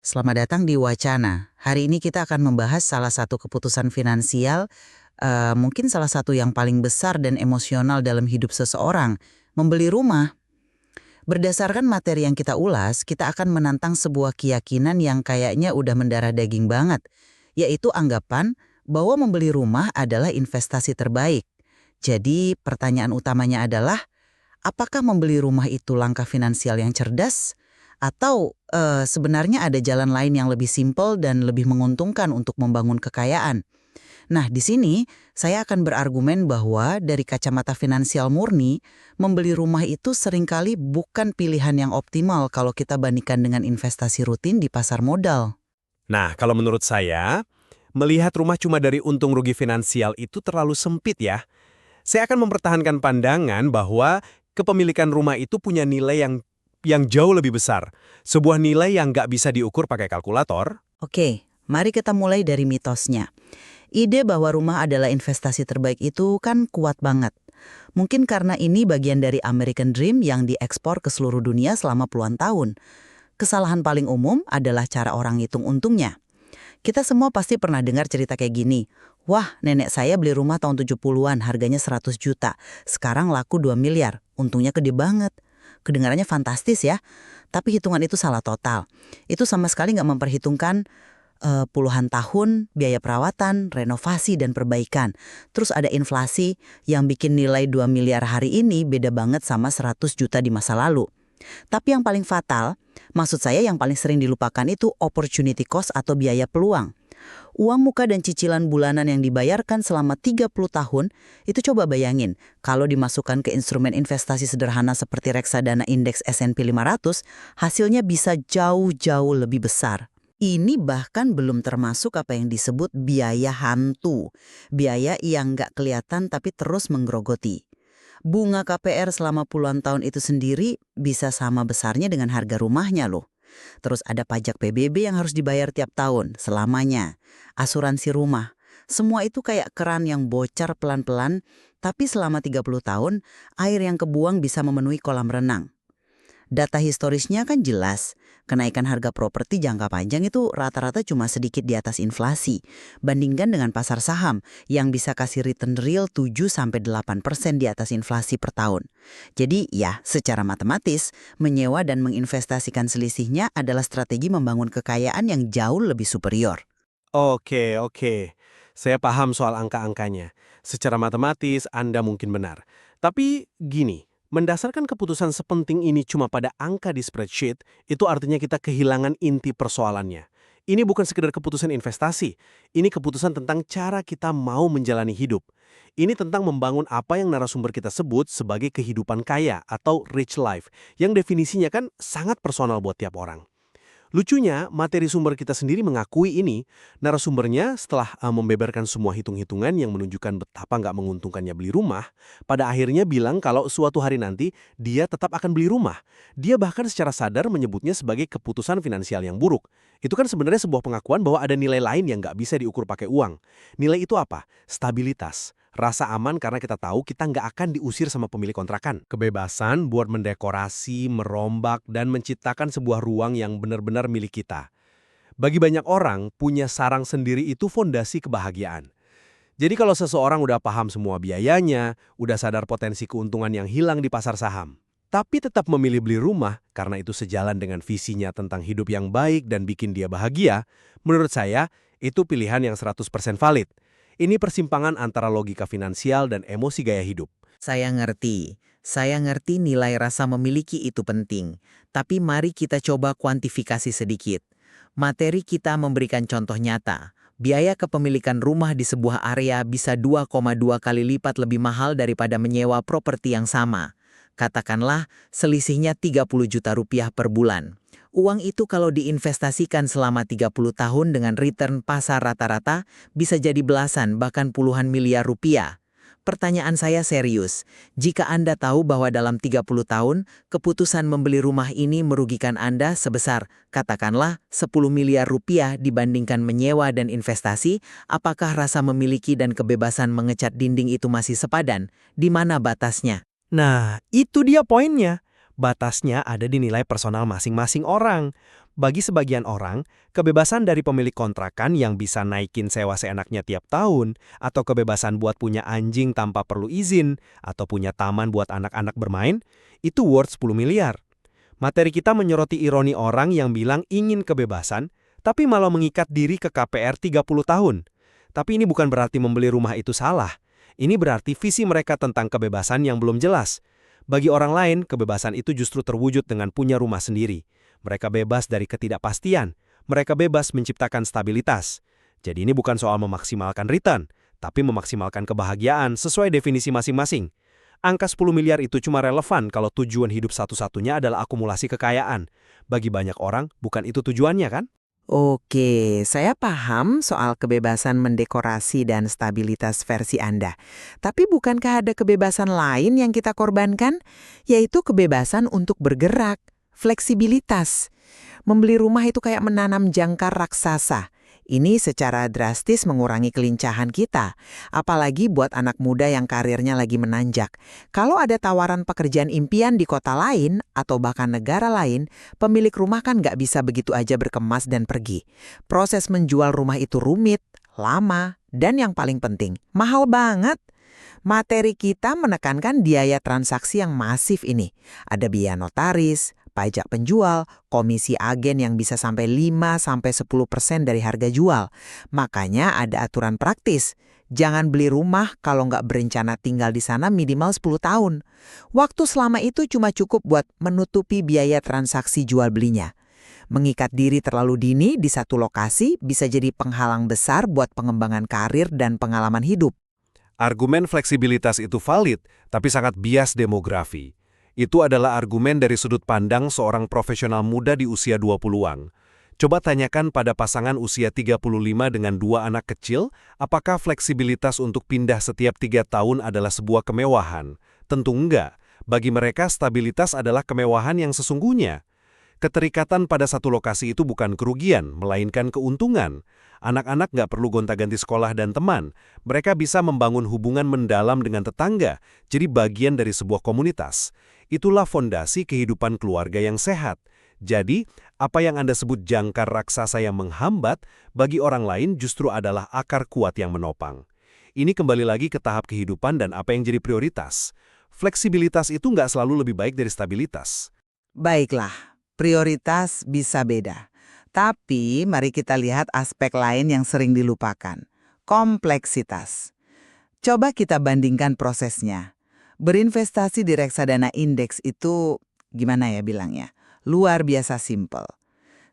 Selamat datang di Wacana. Hari ini kita akan membahas salah satu keputusan finansial, mungkin salah satu yang paling besar dan emosional dalam hidup seseorang, membeli rumah. Berdasarkan materi yang kita ulas, kita akan menantang sebuah keyakinan yang kayaknya udah mendarah daging banget, yaitu anggapan bahwa membeli rumah adalah investasi terbaik. Jadi pertanyaan utamanya adalah, apakah membeli rumah itu langkah finansial yang cerdas? Atau sebenarnya ada jalan lain yang lebih simpel dan lebih menguntungkan untuk membangun kekayaan? Nah, di sini saya akan berargumen bahwa dari kacamata finansial murni, membeli rumah itu seringkali bukan pilihan yang optimal kalau kita bandingkan dengan investasi rutin di pasar modal. Nah, kalau menurut saya, melihat rumah cuma dari untung rugi finansial itu terlalu sempit ya. Saya akan mempertahankan pandangan bahwa kepemilikan rumah itu punya nilai yang jauh lebih besar. Sebuah nilai yang nggak bisa diukur pakai kalkulator. Oke, mari kita mulai dari mitosnya. Ide bahwa rumah adalah investasi terbaik itu kan kuat banget. Mungkin karena ini bagian dari American Dream yang diekspor ke seluruh dunia selama puluhan tahun. Kesalahan paling umum adalah cara orang ngitung untungnya. Kita semua pasti pernah dengar cerita kayak gini. Wah, nenek saya beli rumah tahun 70-an, harganya 100 juta. Sekarang laku 2 miliar, untungnya gede banget. Kedengarannya fantastis ya, tapi hitungan itu salah total. Itu sama sekali nggak memperhitungkan puluhan tahun, biaya perawatan, renovasi, dan perbaikan. Terus ada inflasi yang bikin nilai 2 miliar hari ini beda banget sama 100 juta di masa lalu. Tapi yang paling fatal, maksud saya yang paling sering dilupakan itu opportunity cost atau biaya peluang. Uang muka dan cicilan bulanan yang dibayarkan selama 30 tahun, itu coba bayangin, kalau dimasukkan ke instrumen investasi sederhana seperti reksadana indeks S&P 500, hasilnya bisa jauh-jauh lebih besar. Ini bahkan belum termasuk apa yang disebut biaya hantu. Biaya yang nggak kelihatan tapi terus menggerogoti. Bunga KPR selama puluhan tahun itu sendiri bisa sama besarnya dengan harga rumahnya loh. Terus ada pajak PBB yang harus dibayar tiap tahun, selamanya. Asuransi rumah. Semua itu kayak keran yang bocor pelan-pelan, tapi selama 30 tahun, air yang kebuang bisa memenuhi kolam renang. Data historisnya kan jelas, kenaikan harga properti jangka panjang itu rata-rata cuma sedikit di atas inflasi. Bandingkan dengan pasar saham yang bisa kasih return real 7-8% di atas inflasi per tahun. Jadi ya, secara matematis, menyewa dan menginvestasikan selisihnya adalah strategi membangun kekayaan yang jauh lebih superior. Oke. Saya paham soal angka-angkanya. Secara matematis, Anda mungkin benar. Tapi gini, mendasarkan keputusan sepenting ini cuma pada angka di spreadsheet, itu artinya kita kehilangan inti persoalannya. Ini bukan sekedar keputusan investasi. Ini keputusan tentang cara kita mau menjalani hidup. Ini tentang membangun apa yang narasumber kita sebut sebagai kehidupan kaya atau rich life, yang definisinya kan sangat personal buat tiap orang. Lucunya, materi sumber kita sendiri mengakui ini. Narasumbernya setelah membeberkan semua hitung-hitungan yang menunjukkan betapa nggak menguntungkannya beli rumah, pada akhirnya bilang kalau suatu hari nanti dia tetap akan beli rumah. Dia bahkan secara sadar menyebutnya sebagai keputusan finansial yang buruk. Itu kan sebenarnya sebuah pengakuan bahwa ada nilai lain yang nggak bisa diukur pakai uang. Nilai itu apa? Stabilitas. Rasa aman karena kita tahu kita nggak akan diusir sama pemilik kontrakan. Kebebasan buat mendekorasi, merombak, dan menciptakan sebuah ruang yang benar-benar milik kita. Bagi banyak orang, punya sarang sendiri itu fondasi kebahagiaan. Jadi kalau seseorang udah paham semua biayanya, udah sadar potensi keuntungan yang hilang di pasar saham, tapi tetap memilih beli rumah karena itu sejalan dengan visinya tentang hidup yang baik dan bikin dia bahagia, menurut saya itu pilihan yang 100% valid. Ini persimpangan antara logika finansial dan emosi gaya hidup. Saya ngerti. Saya ngerti nilai rasa memiliki itu penting. Tapi mari kita coba kuantifikasi sedikit. Materi kita memberikan contoh nyata. Biaya kepemilikan rumah di sebuah area bisa 2,2 kali lipat lebih mahal daripada menyewa properti yang sama. Katakanlah selisihnya 30 juta rupiah per bulan. Uang itu kalau diinvestasikan selama 30 tahun dengan return pasar rata-rata bisa jadi belasan bahkan puluhan miliar rupiah. Pertanyaan saya serius, jika Anda tahu bahwa dalam 30 tahun, keputusan membeli rumah ini merugikan Anda sebesar, katakanlah, 10 miliar rupiah dibandingkan menyewa dan investasi, apakah rasa memiliki dan kebebasan mengecat dinding itu masih sepadan? Di mana batasnya? Nah, itu dia poinnya. Batasnya ada di nilai personal masing-masing orang. Bagi sebagian orang, kebebasan dari pemilik kontrakan yang bisa naikin sewa seenaknya tiap tahun, atau kebebasan buat punya anjing tanpa perlu izin, atau punya taman buat anak-anak bermain, itu worth 10 miliar. Materi kita menyoroti ironi orang yang bilang ingin kebebasan, tapi malah mengikat diri ke KPR 30 tahun. Tapi ini bukan berarti membeli rumah itu salah. Ini berarti visi mereka tentang kebebasan yang belum jelas. Bagi orang lain, kebebasan itu justru terwujud dengan punya rumah sendiri. Mereka bebas dari ketidakpastian. Mereka bebas menciptakan stabilitas. Jadi ini bukan soal memaksimalkan return, tapi memaksimalkan kebahagiaan sesuai definisi masing-masing. Angka 10 miliar itu cuma relevan kalau tujuan hidup satu-satunya adalah akumulasi kekayaan. Bagi banyak orang, bukan itu tujuannya kan? Oke, saya paham soal kebebasan mendekorasi dan stabilitas versi Anda. Tapi bukankah ada kebebasan lain yang kita korbankan? Yaitu kebebasan untuk bergerak, fleksibilitas. Membeli rumah itu kayak menanam jangkar raksasa. Ini secara drastis mengurangi kelincahan kita, apalagi buat anak muda yang karirnya lagi menanjak. Kalau ada tawaran pekerjaan impian di kota lain atau bahkan negara lain, pemilik rumah kan nggak bisa begitu aja berkemas dan pergi. Proses menjual rumah itu rumit, lama, dan yang paling penting, mahal banget. Materi kita menekankan biaya transaksi yang masif ini. Ada biaya notaris, pajak penjual, komisi agen yang bisa sampai 5-10% dari harga jual. Makanya ada aturan praktis. Jangan beli rumah kalau nggak berencana tinggal di sana minimal 10 tahun. Waktu selama itu cuma cukup buat menutupi biaya transaksi jual belinya. Mengikat diri terlalu dini di satu lokasi bisa jadi penghalang besar buat pengembangan karir dan pengalaman hidup. Argumen fleksibilitas itu valid, tapi sangat bias demografi. Itu adalah argumen dari sudut pandang seorang profesional muda di usia 20-an. Coba tanyakan pada pasangan usia 35 dengan 2 anak kecil, apakah fleksibilitas untuk pindah setiap 3 tahun adalah sebuah kemewahan? Tentu enggak. Bagi mereka, stabilitas adalah kemewahan yang sesungguhnya. Keterikatan pada satu lokasi itu bukan kerugian, melainkan keuntungan. Anak-anak nggak perlu gonta-ganti sekolah dan teman. Mereka bisa membangun hubungan mendalam dengan tetangga, jadi bagian dari sebuah komunitas. Itulah fondasi kehidupan keluarga yang sehat. Jadi, apa yang Anda sebut jangkar raksasa yang menghambat, bagi orang lain justru adalah akar kuat yang menopang. Ini kembali lagi ke tahap kehidupan dan apa yang jadi prioritas. Fleksibilitas itu nggak selalu lebih baik dari stabilitas. Baiklah, prioritas bisa beda. Tapi mari kita lihat aspek lain yang sering dilupakan. Kompleksitas. Coba kita bandingkan prosesnya. Berinvestasi di reksadana indeks itu, gimana ya bilangnya? Luar biasa simple.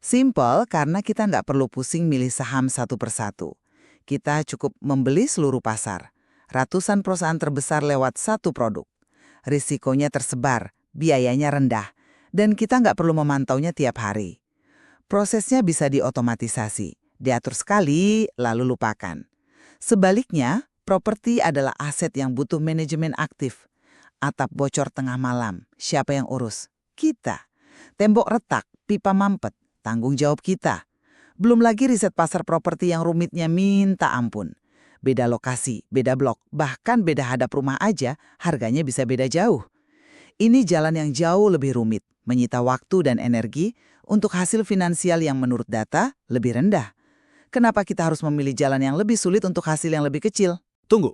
Simple karena kita nggak perlu pusing milih saham satu persatu. Kita cukup membeli seluruh pasar. Ratusan perusahaan terbesar lewat satu produk. Risikonya tersebar, biayanya rendah. Dan kita nggak perlu memantaunya tiap hari. Prosesnya bisa diotomatisasi, diatur sekali, lalu lupakan. Sebaliknya, properti adalah aset yang butuh manajemen aktif. Atap bocor tengah malam, siapa yang urus? Kita. Tembok retak, pipa mampet, tanggung jawab kita. Belum lagi riset pasar properti yang rumitnya minta ampun. Beda lokasi, beda blok, bahkan beda hadap rumah aja, harganya bisa beda jauh. Ini jalan yang jauh lebih rumit, menyita waktu dan energi untuk hasil finansial yang menurut data lebih rendah. Kenapa kita harus memilih jalan yang lebih sulit untuk hasil yang lebih kecil? Tunggu.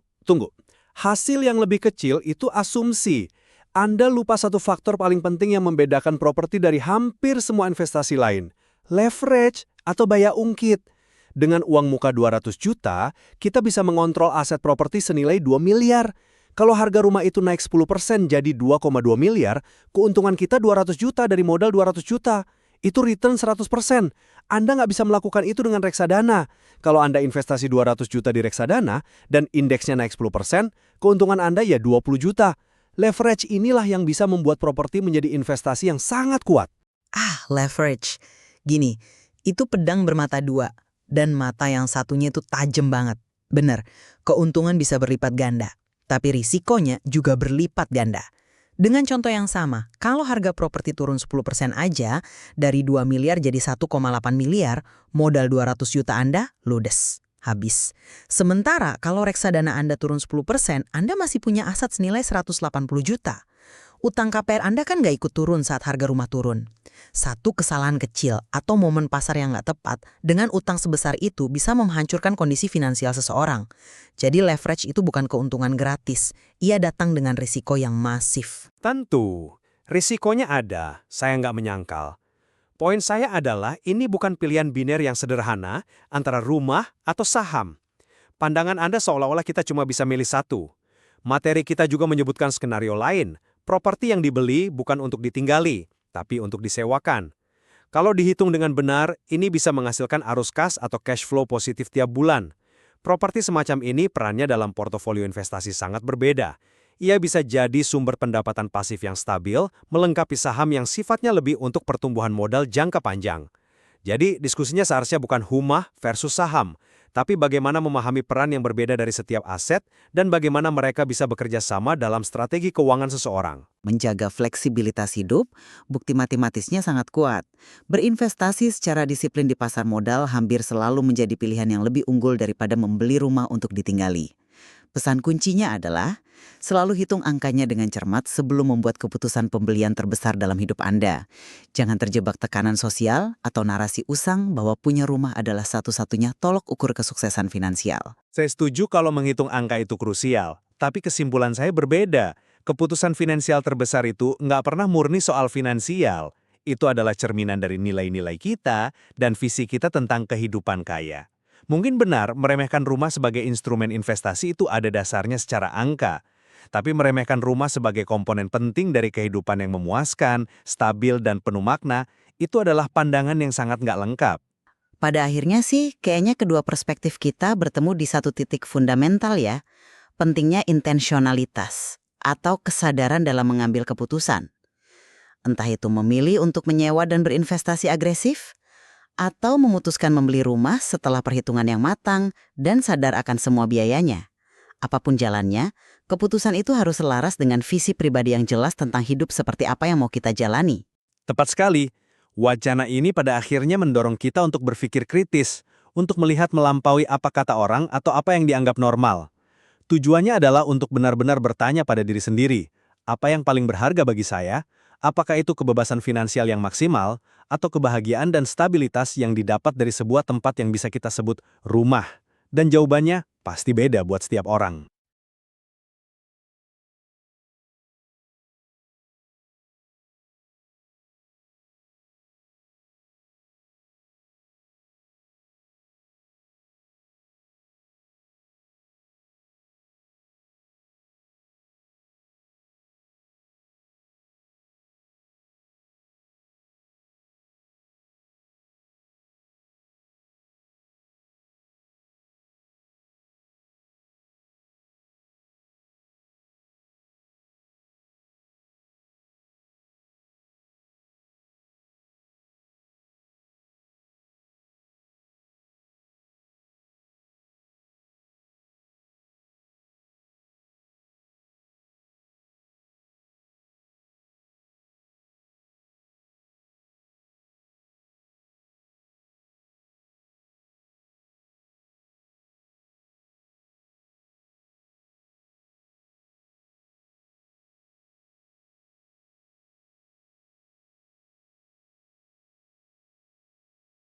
Hasil yang lebih kecil itu asumsi. Anda lupa satu faktor paling penting yang membedakan properti dari hampir semua investasi lain. Leverage atau biaya ungkit. Dengan uang muka 200 juta, kita bisa mengontrol aset properti senilai 2 miliar. Kalau harga rumah itu naik 10% jadi 2,2 miliar, keuntungan kita 200 juta dari modal 200 juta. Itu return 100%. Anda nggak bisa melakukan itu dengan reksadana. Kalau Anda investasi 200 juta di reksadana dan indeksnya naik 10%, keuntungan Anda ya 20 juta. Leverage inilah yang bisa membuat properti menjadi investasi yang sangat kuat. Leverage. Gini, itu pedang bermata dua. Dan mata yang satunya itu tajam banget. Bener, keuntungan bisa berlipat ganda. Tapi risikonya juga berlipat ganda. Dengan contoh yang sama, kalau harga properti turun 10% aja, dari 2 miliar jadi 1,8 miliar, modal 200 juta Anda, ludes, habis. Sementara kalau reksadana Anda turun 10%, Anda masih punya aset senilai 180 juta. Utang KPR Anda kan nggak ikut turun saat harga rumah turun. Satu kesalahan kecil atau momen pasar yang nggak tepat dengan utang sebesar itu bisa menghancurkan kondisi finansial seseorang. Jadi leverage itu bukan keuntungan gratis, ia datang dengan risiko yang masif. Tentu, risikonya ada, saya nggak menyangkal. Poin saya adalah ini bukan pilihan biner yang sederhana antara rumah atau saham. Pandangan Anda seolah-olah kita cuma bisa milih satu. Materi kita juga menyebutkan skenario lain, properti yang dibeli bukan untuk ditinggali, tapi untuk disewakan. Kalau dihitung dengan benar, ini bisa menghasilkan arus kas atau cash flow positif tiap bulan. Properti semacam ini perannya dalam portofolio investasi sangat berbeda. Ia bisa jadi sumber pendapatan pasif yang stabil, melengkapi saham yang sifatnya lebih untuk pertumbuhan modal jangka panjang. Jadi, diskusinya seharusnya bukan rumah versus saham, tapi bagaimana memahami peran yang berbeda dari setiap aset dan bagaimana mereka bisa bekerja sama dalam strategi keuangan seseorang. Menjaga fleksibilitas hidup, bukti matematisnya sangat kuat. Berinvestasi secara disiplin di pasar modal hampir selalu menjadi pilihan yang lebih unggul daripada membeli rumah untuk ditinggali. Pesan kuncinya adalah, selalu hitung angkanya dengan cermat sebelum membuat keputusan pembelian terbesar dalam hidup Anda. Jangan terjebak tekanan sosial atau narasi usang bahwa punya rumah adalah satu-satunya tolok ukur kesuksesan finansial. Saya setuju kalau menghitung angka itu krusial, tapi kesimpulan saya berbeda. Keputusan finansial terbesar itu nggak pernah murni soal finansial. Itu adalah cerminan dari nilai-nilai kita dan visi kita tentang kehidupan kaya. Mungkin benar meremehkan rumah sebagai instrumen investasi itu ada dasarnya secara angka. Tapi meremehkan rumah sebagai komponen penting dari kehidupan yang memuaskan, stabil, dan penuh makna, itu adalah pandangan yang sangat nggak lengkap. Pada akhirnya sih, kayaknya kedua perspektif kita bertemu di satu titik fundamental ya. Pentingnya intensionalitas atau kesadaran dalam mengambil keputusan. Entah itu memilih untuk menyewa dan berinvestasi agresif, atau memutuskan membeli rumah setelah perhitungan yang matang dan sadar akan semua biayanya. Apapun jalannya, keputusan itu harus selaras dengan visi pribadi yang jelas tentang hidup seperti apa yang mau kita jalani. Tepat sekali. Wacana ini pada akhirnya mendorong kita untuk berpikir kritis, untuk melihat melampaui apa kata orang atau apa yang dianggap normal. Tujuannya adalah untuk benar-benar bertanya pada diri sendiri, apa yang paling berharga bagi saya? Apakah itu kebebasan finansial yang maksimal, atau kebahagiaan dan stabilitas yang didapat dari sebuah tempat yang bisa kita sebut rumah? Dan jawabannya pasti beda buat setiap orang.